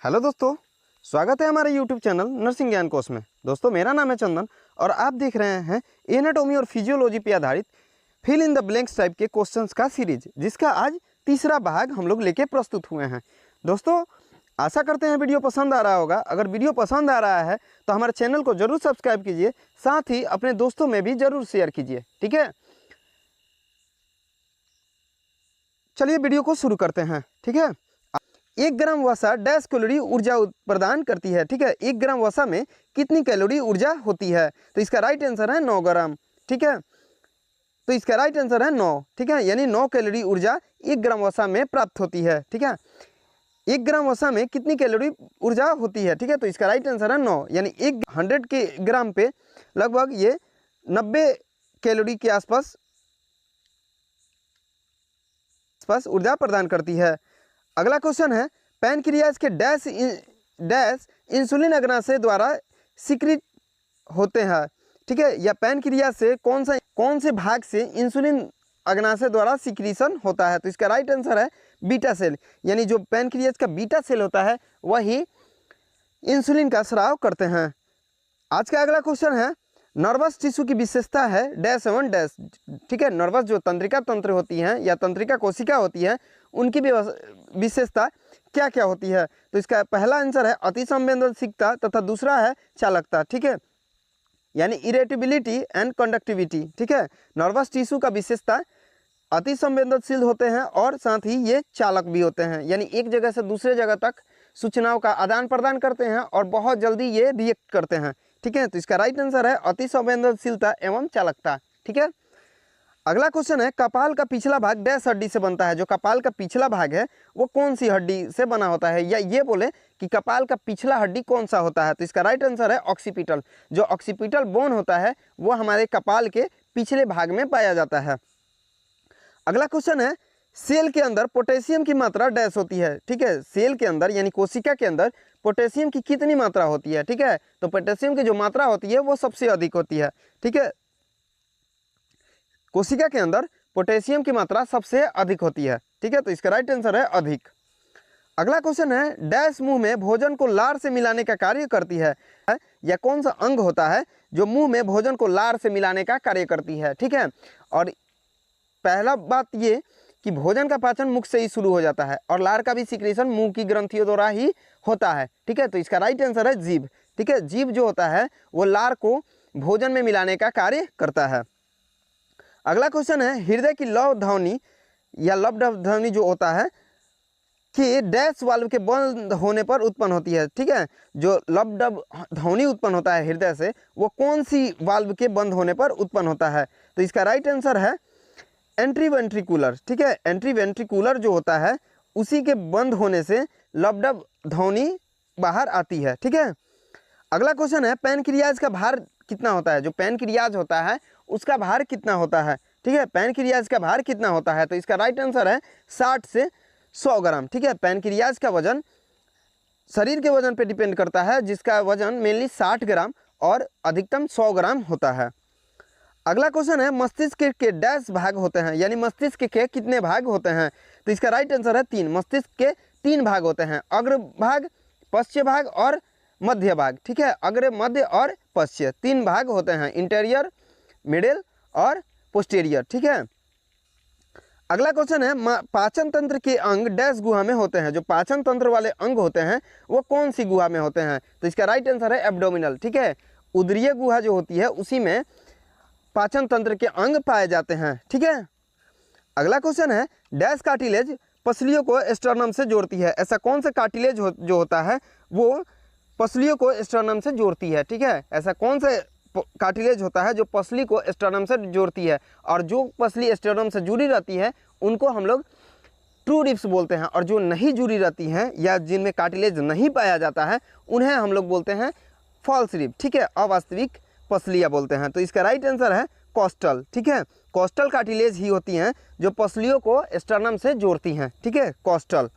Hello दोस्तों, स्वागत है हमारे यूट्यूब चैनल नर्सिंग ज्ञान कोश में। दोस्तों मेरा नाम है चंदन और आप देख रहे हैं एनाटॉमी और फिजियोलॉजी पे आधारित fill in the blanks type के क्वेश्चंस का सीरीज, जिसका आज तीसरा भाग हम लोग लेके प्रस्तुत हुए हैं। दोस्तों आशा करते हैं वीडियो पसंद आ रहा होगा। अगर वीडियो पसंद आ रहा है तो हमारे चैनल को जरूर सब्सक्राइब कीजिए, साथ ही अपने दोस्तों में भी जरूर शेयर कीजिए। ठीक है, चलिए वीडियो को शुरू करते हैं। ठीक है, 1 ग्राम वसा डैश कैलोरी ऊर्जा प्रदान करती है। ठीक है, 1 ग्राम वसा में कितनी कैलोरी ऊर्जा होती है? तो इसका राइट आंसर है 9 ग्राम। ठीक है, तो इसका राइट आंसर है 9। ठीक है, यानी 9 कैलोरी ऊर्जा 1 ग्राम वसा में प्राप्त होती है। ठीक है, 1 ग्राम वसा में कितनी कैलोरी ऊर्जा होती है? ठीक है, तो इसका राइट आंसर है 9, यानी 100 के ग्राम पे लगभग ये 90 कैलोरी के आसपास ऊर्जा प्रदान करती है। अगला क्वेश्चन है, पैनक्रियाज के डैश इंसुलिन अग्नाशय द्वारा सिक्रिट होते हैं। ठीक है, या पैनक्रियाज से कौन से भाग से इंसुलिन अग्नाशय द्वारा सिक्रीशन होता है? तो इसका राइट आंसर है बीटा सेल, यानी जो पैनक्रियाज का बीटा सेल होता है वही इंसुलिन का स्राव करते हैं। आज का अगला क्वेश्चन है, नर्वस टिश्यू की विशेषता है डैश एवं डैश। ठीक है, नर्वस जो तंत्रिका तंत्र होती हैं या तंत्रिका कोशिका होती हैं उनकी विशेषता क्या क्या होती है? तो इसका पहला आंसर है अति संवेदनशीलता तथा दूसरा है चालकता। ठीक है, यानी इरेटेबिलिटी एंड कंडक्टिविटी। ठीक है, नर्वस टिश्यू का विशेषता अति संवेदनशील होते हैं और साथ ही ये चालक भी होते हैं, यानी एक जगह से दूसरे जगह तक सूचनाओं का आदान प्रदान करते हैं और बहुत जल्दी ये रिएक्ट करते हैं। ठीक है, तो इसका राइट आंसर है अति संवेदनशीलता एवं चालकता। ठीक है, अगला क्वेश्चन है, कपाल का पिछला भाग डैश हड्डी से बनता है? जो कपाल का पिछला भाग है वो कौन सी हड्डी से बना होता है, या ये बोले कि कपाल का पिछला हड्डी कौन सा होता है? तो इसका राइट आंसर है ऑक्सीपिटल। जो ऑक्सीपिटल बोन होता है वो हमारे कपाल के पिछले भाग में पाया जाता है। अगला क्वेश्चन है, सेल के अंदर पोटेशियम की मात्रा डैश होती है? ठीक है, सेल के अंदर यानी कोशिका के अंदर पोटेशियम की कितनी मात्रा होती है? ठीक है, तो पोटेशियम की जो मात्रा होती है वो सबसे अधिक होती है। ठीक है, कोशिका के अंदर पोटेशियम की मात्रा सबसे अधिक होती है। ठीक है, तो इसका राइट आंसर है अधिक। अगला क्वेश्चन है, डैश मुंह में भोजन को लार से मिलाने का कार्य करती है? या कौन सा अंग होता है जो मुंह में भोजन को लार से मिलाने का कार्य करती है? ठीक है, और पहला बात ये कि भोजन का पाचन मुख से ही शुरू हो जाता है और लार का भी सिक्रेशन मुंह की ग्रंथियों द्वारा ही होता है। ठीक है, तो इसका राइट आंसर है जीभ। ठीक है, जीभ जो होता है वो लार को भोजन में मिलाने का कार्य करता है। अगला क्वेश्चन है, हृदय की लव ध्वनि या लव ध्वनि जो होता है कि डैश वाल्व के बंद होने पर उत्पन्न होती है? ठीक है, जो लव ध्वनि उत्पन्न होता है हृदय से वो कौन सी वाल्व के बंद होने पर उत्पन्न होता है? तो इसका राइट आंसर है एंट्रीवेंट्रिकुलर। ठीक है, एंट्रीवेंट्रिकुलर जो होता है उसी के बंद होने से लबडब ध्वनि बाहर आती है। ठीक है, अगला क्वेश्चन है, पैनक्रियाज का भार कितना होता है? जो पैनक्रियाज होता है उसका भार कितना होता है? ठीक है, पैनक्रियाज का भार कितना होता है? तो इसका राइट आंसर है 60 से 100 ग्राम। ठीक है, पैनक्रियाज का वजन शरीर के वजन पे डिपेंड करता है, जिसका वजन मेनली 60 ग्राम और अधिकतम 100 ग्राम होता है। अगला क्वेश्चन है, मस्तिष्क के डैश भाग होते हैं? यानी मस्तिष्क के कितने भाग होते हैं? तो इसका राइट आंसर है 3। मस्तिष्क के 3 भाग होते हैं, अग्र भाग, पश्च भाग और मध्य भाग। ठीक है, अग्र, मध्य और पश्च 3 भाग होते हैं, इंटीरियर, मिडिल और पोस्टीरियर। ठीक है, अगला क्वेश्चन है, पाचन तंत्र के अंग डैश गुहा में होते हैं? जो पाचन तंत्र वाले अंग होते हैं वो कौन सी गुहा में होते हैं? तो इसका राइट आंसर है एब्डोमिनल। ठीक है, उदरीय गुहा जो होती है उसी में पाचन तंत्र के अंग पाए जाते हैं। ठीक है, अगला क्वेश्चन है, डैश कार्टिलेज पसलियों को स्टर्नम से जोड़ती है? ऐसा कौन सा कार्टिलेज जो होता है वो पसलियों को स्टर्नम से जोड़ती है? ठीक है, ऐसा कौन सा कार्टिलेज होता है जो पसली को स्टर्नम से जोड़ती है? और जो पसली स्टर्नम से जुड़ी रहती है उनको हम लोग ट्रू रिब्स बोलते हैं, और जो नहीं जुड़ी रहती हैं या जिनमें कार्टिलेज नहीं पाया जाता है उन्हें हम लोग बोलते हैं फॉल्स रिब। ठीक है, अवास्तविक पसलियाँ बोलते हैं। तो इसका राइट आंसर है कोस्टल। ठीक है, कोस्टल कार्टिलेज ही होती हैं जो पसलियों को स्टर्नम से जोड़ती हैं। ठीक है, कोस्टल।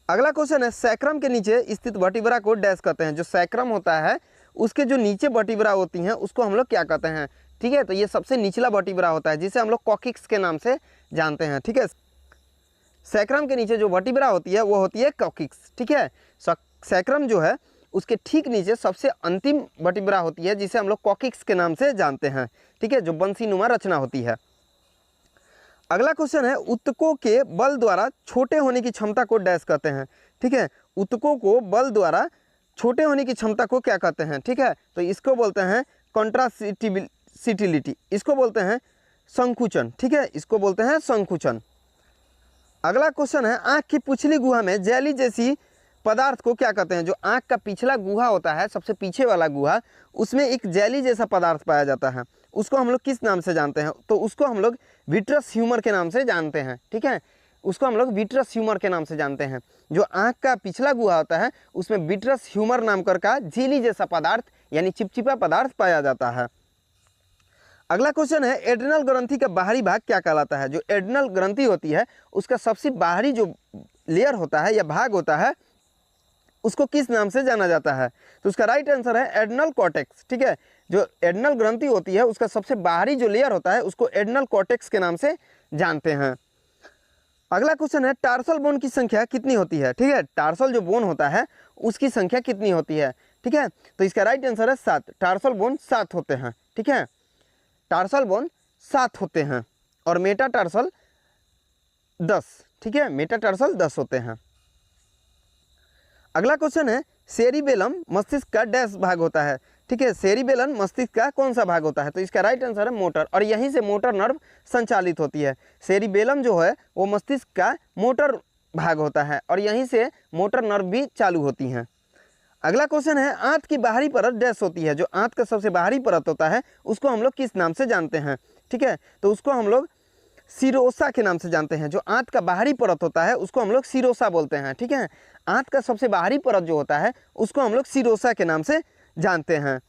अगला क्वेश्चन है, सैक्रम के नीचे स्थित वर्टिब्रा को डैश कहते हैं? जो सैक्रम होता है उसके जो नीचे वर्टिब्रा होती हैं उसको हम लोग क्या कहते हैं? ठीक है, तो ये सबसे निचला वर्टिब्रा होता है जिसे हम लोग कॉकिक्स के नाम से जानते हैं। ठीक है, सैक्रम के नीचे जो वर्टिब्रा होती है वो होती है कॉकिक्स। ठीक है, सैक्रम जो है उसके ठीक नीचे सबसे अंतिम वर्टिब्रा होती है, जिसे हम लोग कॉकिक्स के नाम से जानते हैं, ठीक है, जो बंसीनुमा रचना होती है। अगला क्वेश्चन है, ऊतकों के बल द्वारा छोटे होने की क्षमता को डैश कहते हैं, ठीक है। ऊतकों को बल द्वारा छोटे होने की क्षमता को क्या कहते हैं, ठीक है, तो इसको बोलते हैं कॉन्ट्रासिटिलिटी, इसको बोलते हैं संकुचन, ठीक है, इसको बोलते हैं संकुचन। अगला क्वेश्चन है, आँख की पिछली गुहा में जेली जैसी पदार्थ को क्या कहते हैं। जो आँख का पिछला गुहा होता है, सबसे पीछे वाला गुहा, उसमें एक जेली जैसा पदार्थ पाया जाता है, उसको हम लोग किस नाम से जानते हैं, तो उसको हम लोग विट्रस ह्यूमर के नाम से जानते हैं, ठीक है, उसको हम लोग विट्रस ह्यूमर के नाम से जानते हैं। जो आँख का पिछला गुहा होता है उसमें विट्रस ह्यूमर नाम कर का जेली जैसा पदार्थ यानी चिपचिपा पदार्थ पाया जाता है। अगला क्वेश्चन है, एड्रिनल ग्रंथि का बाहरी भाग क्या कहलाता है। जो एड्रिनल ग्रंथि होती है उसका सबसे बाहरी जो लेयर होता है या भाग होता है उसको किस नाम से जाना जाता है, तो उसका राइट आंसर है एड्रिनल कॉर्टेक्स, ठीक है। जो एड्रिनल ग्रंथि होती है उसका सबसे बाहरी जो लेयर होता है उसको एड्रिनल कॉर्टेक्स के नाम से जानते हैं। अगला क्वेश्चन है, टार्सल बोन की संख्या कितनी होती है, ठीक है, टार्सल जो बोन होता है उसकी संख्या कितनी होती है, ठीक है, तो इसका राइट आंसर है 7, टार्सल बोन 7 होते हैं, ठीक है, टार्सल बोन 7 होते हैं और मेटाटार्सल 10, ठीक है, मेटाटार्सल 10 होते हैं। अगला क्वेश्चन है, सेरिबेलम मस्तिष्क का डैश भाग होता है, ठीक है, सेरिबेलम मस्तिष्क का कौन सा भाग होता है, तो इसका राइट आंसर है मोटर, और यहीं से मोटर नर्व संचालित होती है। सेरिबेलम जो है वो मस्तिष्क का मोटर भाग होता है और यहीं से मोटर नर्व भी चालू होती हैं। अगला क्वेश्चन है, आंत की बाहरी परत डैश होती है। जो आंत का सबसे बाहरी परत होता है उसको हम लोग किस नाम से जानते हैं, ठीक है, तो उसको हम लोग सिरोसा के नाम से जानते हैं। जो आंत का बाहरी परत होता है उसको हम लोग सिरोसा बोलते हैं, ठीक है, आंत का सबसे बाहरी परत जो होता है उसको हम लोग सिरोसा के नाम से जानते हैं।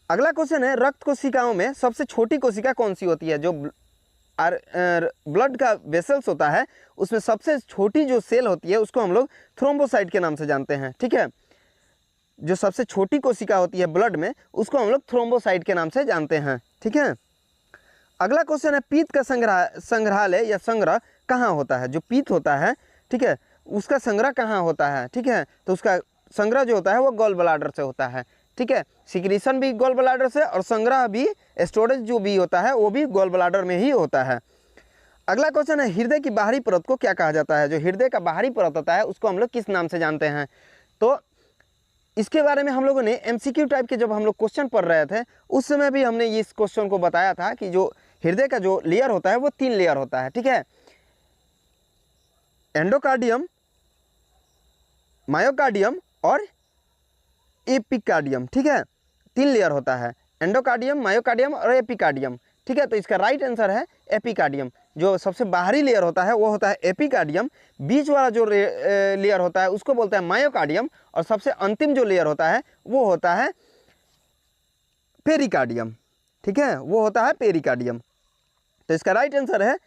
अगला क्वेश्चन है, रक्त कोशिकाओं में सबसे छोटी कोशिका कौन सी होती है। जो ब्लड का वेसल्स होता है उसमें सबसे छोटी जो सेल होती है उसको हम लोग थ्रोम्बोसाइट के नाम से जानते हैं, ठीक है, जो सबसे छोटी कोशिका होती है ब्लड में उसको हम लोग थ्रोम्बोसाइट के नाम से जानते हैं, ठीक है। अगला क्वेश्चन है, पीत का संग्रहालय या संग्रह कहाँ होता है। जो पीत होता है, ठीक है, उसका संग्रह कहाँ होता है, ठीक है, तो उसका संग्रह जो होता है वो गॉल ब्लाडर से होता है, ठीक है, सिक्रीशन भी गॉल ब्लाडर से और संग्रह भी, स्टोरेज जो भी होता है वो भी गॉल ब्लाडर में ही होता है। अगला क्वेश्चन है, हृदय की बाहरी परत को क्या कहा जाता है। जो हृदय का बाहरी परत होता है उसको हम लोग किस नाम से जानते हैं, तो इसके बारे में हम लोगों ने एमसीक्यू टाइप के जब हम लोग क्वेश्चन पढ़ रहे थे उस समय भी हमने इस क्वेश्चन को बताया था कि जो हृदय का जो लेयर होता है वो 3 लेयर होता है, ठीक है, एंडोकार्डियम, मायोकार्डियम और एपिकार्डियम, ठीक है, 3 लेयर होता है, एंडोकार्डियम, मायोकार्डियम और एपिकार्डियम, ठीक है, तो इसका राइट आंसर है एपिकार्डियम। जो सबसे बाहरी लेयर होता है वो होता है एपिकार्डियम, बीच वाला जो लेयर होता है उसको बोलते हैं मायोकार्डियम और सबसे अंतिम जो लेयर होता है वो होता है पेरिकार्डियम, ठीक है, वो होता है पेरिकार्डियम, तो इसका राइट आंसर है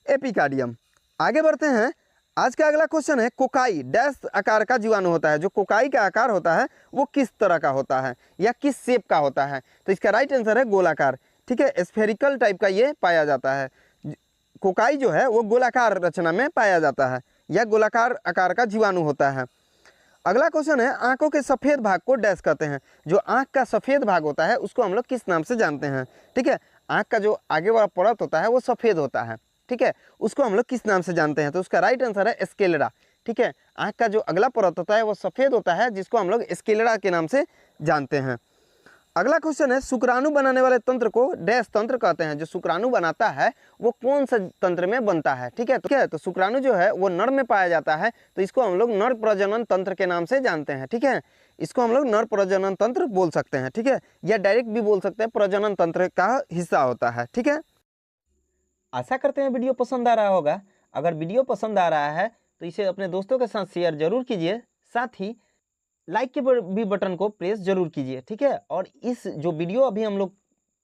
एपिकार्डियम। आगे बढ़ते हैं, आज का अगला क्वेश्चन है, कोकाई डैश आकार का जीवाणु होता है। जो कोकाई का आकार होता है वो किस तरह का होता है या किस शेप का होता है, तो इसका राइट आंसर है गोलाकार, ठीक है, स्फेरिकल टाइप का ये पाया जाता है। कोकाई जो है वो गोलाकार रचना में पाया जाता है या गोलाकार आकार का जीवाणु होता है। अगला क्वेश्चन है, आंखों के सफ़ेद भाग को डैश कहते हैं। जो आंख का सफ़ेद भाग होता है उसको हम लोग किस नाम से जानते हैं, ठीक है, आंख का जो आगे वाला परत होता है वो सफ़ेद होता है, ठीक है, उसको हम लोग किस नाम से जानते हैं, तो उसका राइट आंसर है स्क्लेरा, ठीक है, आंख का जो अगला परत होता है वो सफ़ेद होता है जिसको हम लोग स्क्लेरा के नाम से जानते हैं। अगला क्वेश्चन है, शुक्राणु बनाने वाले तंत्र को डैश तंत्र कहते हैं। जो शुक्राणु बनाता है वो कौन सा तंत्र में बनता है, ठीक है, तो शुक्राणु जो है वो नर में पाया जाता है तो इसको हम लोग नर प्रजनन तंत्र के नाम से जानते हैं, ठीक है, इसको हम लोग नर प्रजनन तंत्र बोल सकते हैं, ठीक है, या डायरेक्ट भी बोल सकते हैं, प्रजनन तंत्र का हिस्सा होता है, ठीक है। आशा करते हैं वीडियो पसंद आ रहा होगा। अगर वीडियो पसंद आ रहा है तो इसे अपने दोस्तों के साथ शेयर जरूर कीजिए, साथ ही लाइक के भी बटन को प्रेस जरूर कीजिए, ठीक है, और इस जो वीडियो अभी हम लोग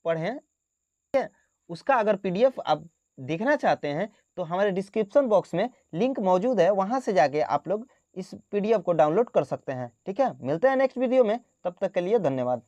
पढ़ें, ठीक है, उसका अगर पीडीएफ आप देखना चाहते हैं तो हमारे डिस्क्रिप्शन बॉक्स में लिंक मौजूद है, वहां से जाके आप लोग इस पीडीएफ को डाउनलोड कर सकते हैं, ठीक है। मिलते हैं नेक्स्ट वीडियो में, तब तक के लिए धन्यवाद।